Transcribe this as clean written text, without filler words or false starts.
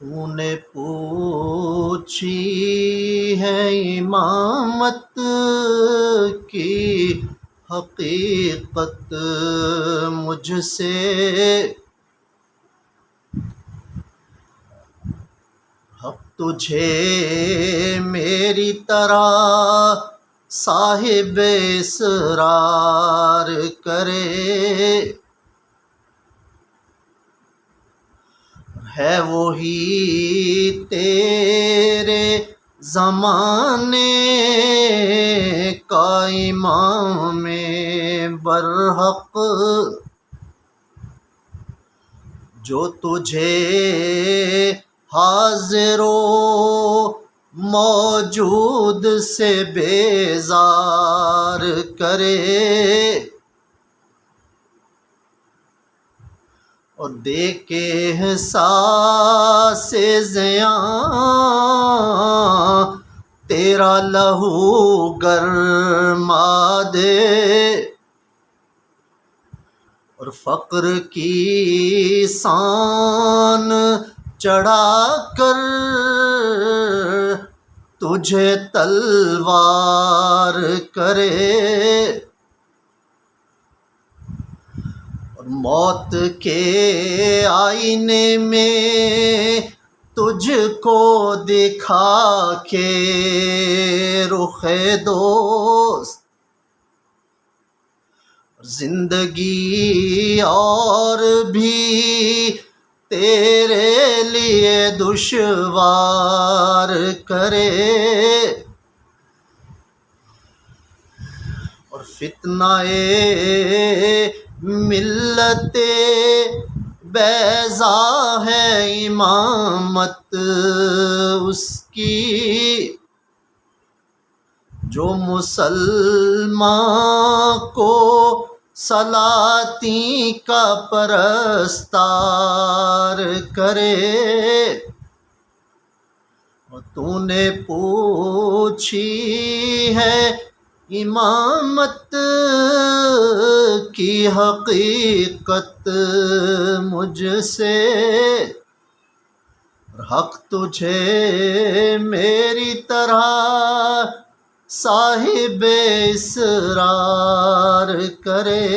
تو نے پوچھی ہے امامت کی حقیقت مجھ سے، حق تجھے میری طرح صاحب اسرار کرے، ہے وہی تیرے زمانے کا امام برحق، جو تجھے حاضر و موجود سے بیزار کرے، اور دے کے احساس زیاں تیرا لہو گرما دے، اور فقر کی سان چڑھا کر تجھے تلوار کرے، اور موت کے آئینے میں تجھ کو دکھا کے رخ دوست، زندگی اور بھی تیرے لیے دشوار کرے، اور فتنہ ملت بیضا ہے امامت اس کی، جو مسلمان کو سلاطین کا پرستار کرے، اور تو نے پوچھی ہے امامت کی حقیقت مجھ سے، حق تجھے میری طرح صاحب اسرار کرے۔